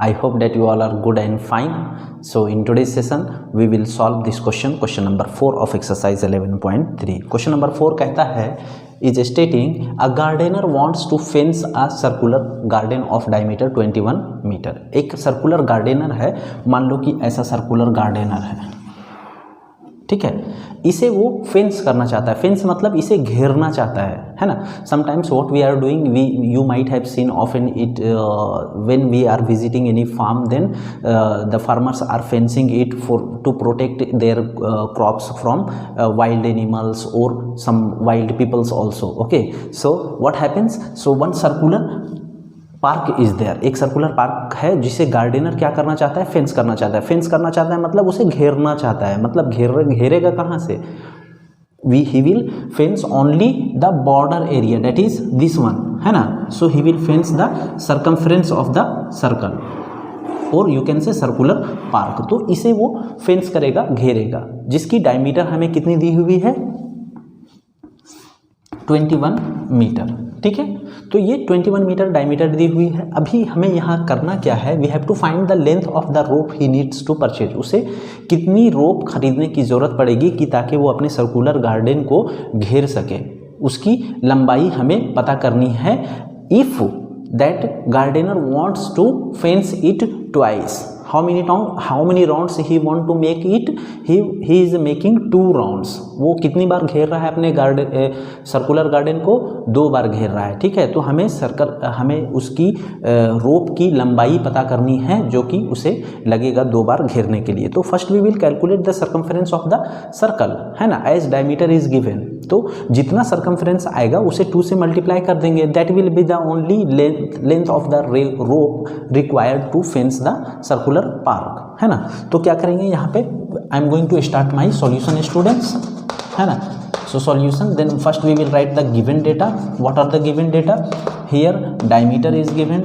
I hope that you all are good and fine. So in today's session we will solve this question number 4 of exercise 11.3. Question number 4 कहता है is stating a gardener wants to fence a circular garden of diameter 21 meter. एक circular gardener है, मान लो कि ऐसा circular gardener है, ठीक है, इसे वो फेंस करना चाहता है. फेंस मतलब इसे घेरना चाहता है ना. Sometimes what we are doing, we you might have seen often it when we are visiting any farm, then the farmers are fencing it for to protect their crops from wild animals और some wild peoples also. Okay, so what happens, so one circular park is there, एक circular park है जिसे gardener क्या करना चाहता है, fence करना चाहता है. फेंस करना चाहता है मतलब उसे घेरना चाहता है, मतलब घेरेगा कहाँ से, he will fence only the border area, that is this one, है ना. So he will fence the circumference of the circle और you can say circular park. तो इसे वो फेंस करेगा, घेरेगा, जिसकी डायमीटर हमें कितनी दी हुई है, 21 मीटर. ठीक है, तो ये 21 मीटर डायमीटर दी हुई है. अभी हमें यहाँ करना क्या है, we have to find the length of the rope he needs to purchase. उसे कितनी रोप खरीदने की ज़रूरत पड़ेगी कि ताकि वो अपने सर्कुलर गार्डन को घेर सके, उसकी लंबाई हमें पता करनी है. If that gardener wants to fence it twice, how many rounds he want to make it, he is making 2 rounds. वो कितनी बार घेर रहा है अपने सर्कुलर गार्डन को, 2 बार घेर रहा है. ठीक है, तो हमें उसकी रोप की लंबाई पता करनी है जो कि उसे लगेगा 2 बार घेरने के लिए. तो first we will calculate the circumference of the circle, है ना, एज डायमीटर इज गिवन. तो जितना सर्कमफ्रेंस आएगा उसे 2 से मल्टीप्लाई कर देंगे, that will be the only length of the rope required to fence the circular park, है ना. तो क्या करेंगे यहाँ पे, I am going to start my solution students, है ना. So solution, then first we will write the given data. What are the given data here, diameter is given,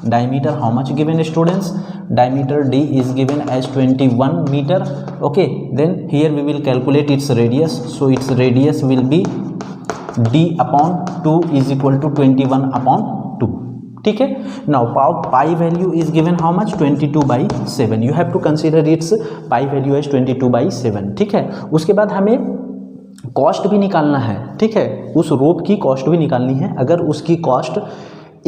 diameter how much given students, diameter d is given as 21 meter. Okay, then here we will calculate its radius. So its radius will be d upon 2 is equal to 21 upon 2. ठीक है, now pi value is given how much, 22/7. you have to consider its pi value as 22/7. ठीक है, उसके बाद हमें cost भी निकालना है. ठीक है, उस रोप की कॉस्ट भी निकालनी है. अगर उसकी कॉस्ट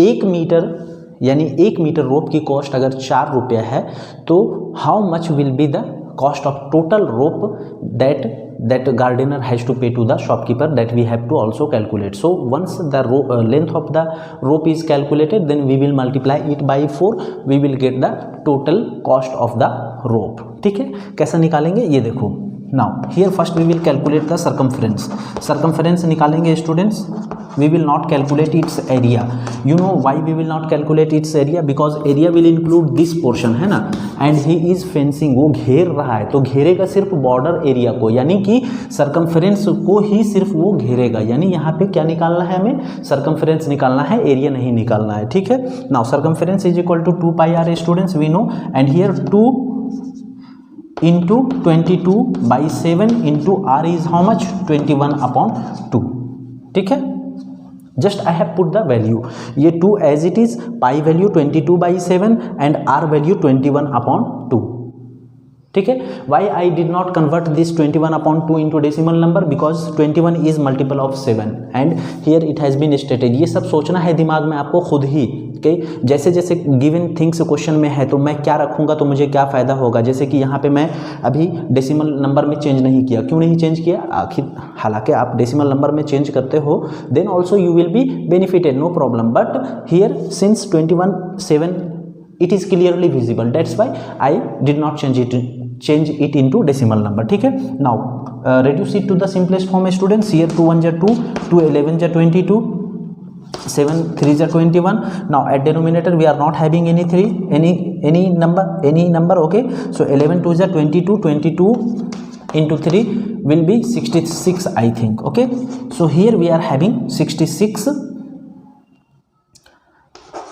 1 मीटर यानी 1 मीटर रोप की कॉस्ट अगर 4 रुपया है, तो how much will be the cost of total rope that gardener has to pay to the shopkeeper, that we have to also calculate. So once the length of the rope is calculated, then we will multiply it by 4, we will get the total cost of the rope. ठीक है, कैसा निकालेंगे ये देखो. Now here first we will calculate the circumference. Circumference निकालेंगे students, we will not calculate its area. You know why we will not calculate its area, because area will include this portion, है ना, and he is fencing, वो घेर रहा है, तो घेरेगा सिर्फ border area को, यानी कि सर्कमफ्रेंस को ही सिर्फ वो घेरेगा. यानी यहाँ पे क्या निकालना है, हमें सर्कमफ्रेंस निकालना है, एरिया नहीं निकालना है. ठीक है, now circumference is equal to 2 pi r students, we know, and here 2 into 22/7 into r is how much, 21 upon 2. ठीक है, just I have put the value, ये 2 as it is, pi value 22/7 and r value 21 upon 2. ठीक है, why I did not convert this 21 upon 2 into decimal number, because 21 is multiple of 7 and here it has been stated. ये सब सोचना है दिमाग में आपको खुद ही, कि जैसे जैसे गिवन थिंग्स क्वेश्चन में है तो मैं क्या रखूंगा तो मुझे क्या फ़ायदा होगा. जैसे कि यहाँ पे मैं अभी डेसिमल नंबर में चेंज नहीं किया, क्यों नहीं चेंज किया, आखिर हालांकि आप डेसिमल नंबर में चेंज करते हो, then also you will be benefited, no problem. But here since 21/7 it is clearly visible, that's why I did not change it into decimal number. ठीक है, now reduce it to the simplest form students. Here 2 1 2, 2 11 22, 7 3 21. Now at denominator we are not having any 3, any number. Okay, so 11 2 22, 22 into 3 will be 66, I think. Okay, so here we are having 66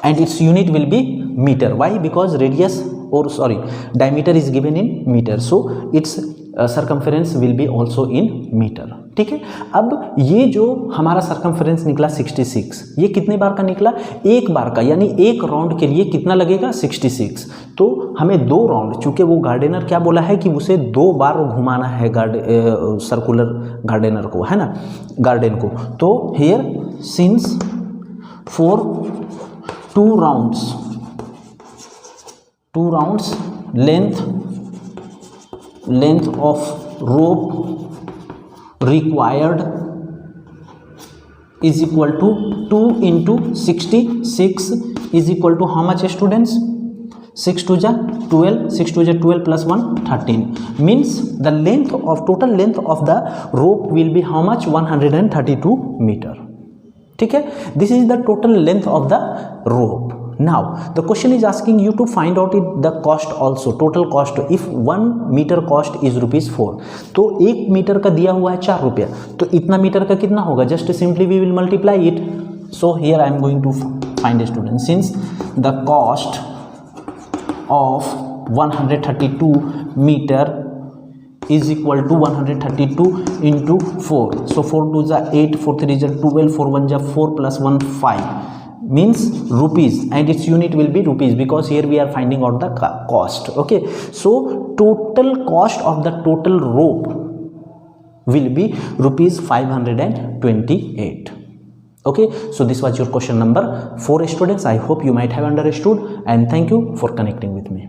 and its unit will be meter. Why? Because radius, or sorry, diameter is given in meter, so its circumference will be also in metre, ठीक है। अब ये जो हमारा circumference निकला 66, ये कितने बार का निकला, एक बार का, यानी एक राउंड के लिए कितना लगेगा 66। तो हमें 2 राउंड, चूंकि वो गार्डनर क्या बोला है कि उसे 2 बार घुमाना है सर्कुलर गार्डनर को, है ना, गार्डन को। तो here since for 2 rounds length of rope required is equal to 2 into 66 is equal to how much students, 6 to 12, 6 to 12 plus 1 13, means the total length of the rope will be how much, 132 meter, ठीक है। this is the total length of the rope. Now the question is asking you to find out the cost also, total cost. if 1 meter cost is ₹4, तो 1 metre का दिया हुआ है 4 रुपया, तो इतना मीटर का कितना होगा, just simply we will multiply it. So here I am going to find student, since the cost of 132 metre is equal to 132 into 4, so 4 2 is 8, 4 3 is 12, 4 1 is 4 plus 1 5, means rupees, and its unit will be rupees because here we are finding out the cost. Okay, so total cost of the total rope will be ₹528. Okay, so this was your question number 4 students. I hope you might have understood, and thank you for connecting with me.